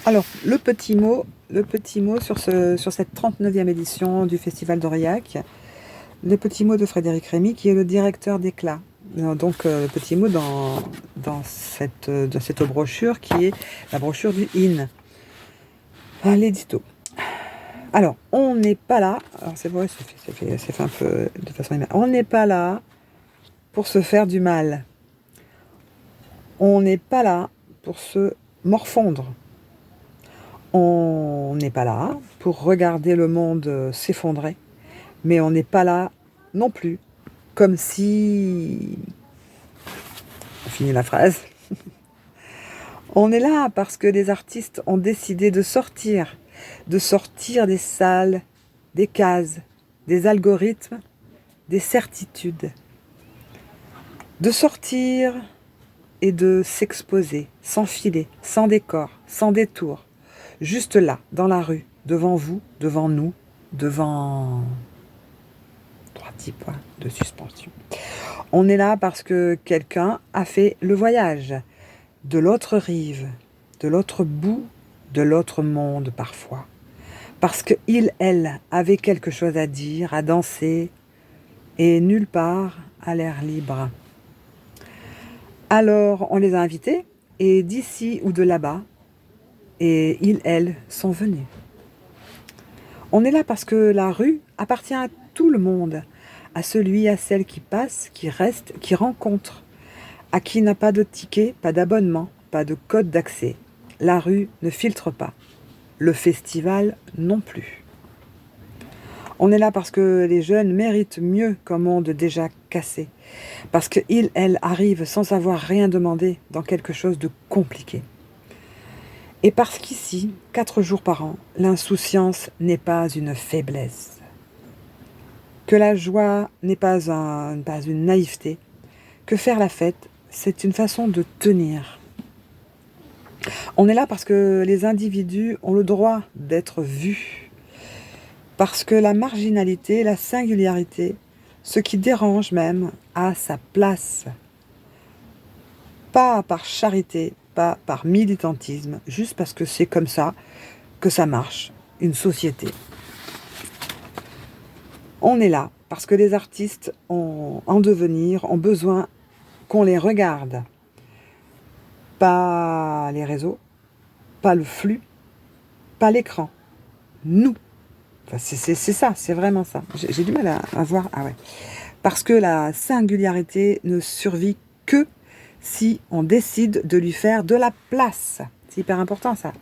Alors, le petit mot sur cette 39e édition du Festival d'Aurillac, le petit mot de Frédéric Rémy, qui est le directeur d'Éclat. Donc, le petit mot dans cette brochure, qui est la brochure du IN, l'édito. Alors, on n'est pas là, alors c'est vrai, c'est fait un peu de façon on n'est pas là pour se faire du mal. On n'est pas là pour se morfondre. On n'est pas là pour regarder le monde s'effondrer, mais on n'est pas là non plus comme si... On finit la phrase. On est là parce que les artistes ont décidé de sortir des salles, des cases, des algorithmes, des certitudes. De sortir et de s'exposer, sans filet, sans décor, sans détour. Juste là, dans la rue, devant vous, devant nous, devant 3 petits points de suspension. On est là parce que quelqu'un a fait le voyage de l'autre rive, de l'autre bout, de l'autre monde parfois. Parce qu'il, elle, avait quelque chose à dire, à danser, et nulle part à l'air libre. Alors on les a invités, et d'ici ou de là-bas, et ils, elles, sont venus. On est là parce que la rue appartient à tout le monde, à celui, à celle qui passe, qui reste, qui rencontre, à qui n'a pas de ticket, pas d'abonnement, pas de code d'accès. La rue ne filtre pas, le festival non plus. On est là parce que les jeunes méritent mieux qu'un monde déjà cassé, parce qu'ils, elles, arrivent sans avoir rien demandé dans quelque chose de compliqué. Et parce qu'ici, 4 jours par an, l'insouciance n'est pas une faiblesse. Que la joie n'est pas une naïveté. Que faire la fête, c'est une façon de tenir. On est là parce que les individus ont le droit d'être vus. Parce que la marginalité, la singularité, ce qui dérange même, a sa place. Pas par charité, pas par militantisme, juste parce que c'est comme ça que ça marche, une société. On est là parce que les artistes en devenir ont besoin qu'on les regarde. Pas les réseaux, pas le flux, pas l'écran. Nous. Enfin, c'est ça, c'est vraiment ça. J'ai du mal à voir. Ah ouais. Parce que la singularité ne survit que si on décide de lui faire de la place. C'est hyper important ça.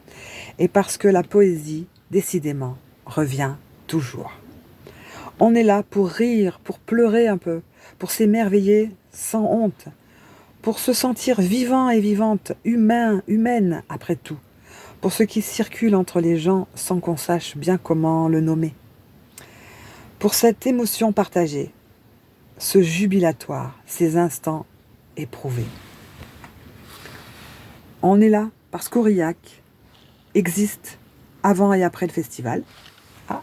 Et parce que la poésie, décidément, revient toujours. On est là pour rire, pour pleurer un peu, pour s'émerveiller sans honte, pour se sentir vivant et vivante, humain, humaine après tout, pour ce qui circule entre les gens sans qu'on sache bien comment le nommer. Pour cette émotion partagée, ce jubilatoire, ces instants éprouvés. On est là parce qu'Aurillac existe avant et après le festival. Ah.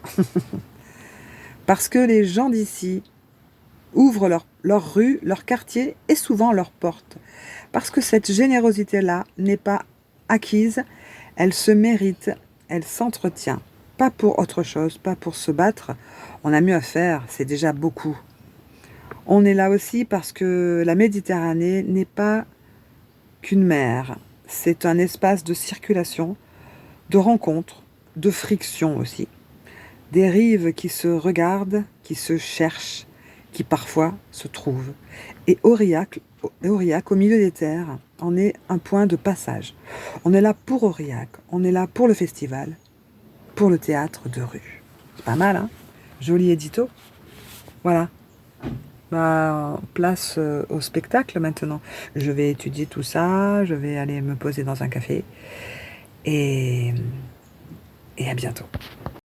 Parce que les gens d'ici ouvrent leur rue, leur quartier et souvent leurs portes. Parce que cette générosité-là n'est pas acquise, elle se mérite, elle s'entretient. Pas pour autre chose, pas pour se battre. On a mieux à faire, c'est déjà beaucoup. On est là aussi parce que la Méditerranée n'est pas qu'une mer. C'est un espace de circulation, de rencontres, de friction aussi. Des rives qui se regardent, qui se cherchent, qui parfois se trouvent. Et Aurillac, au milieu des terres, en est un point de passage. On est là pour Aurillac, on est là pour le festival, pour le théâtre de rue. C'est pas mal, hein? Joli édito. Voilà. Bah, place au spectacle maintenant. Je vais étudier tout ça, je vais aller me poser dans un café. Et à bientôt.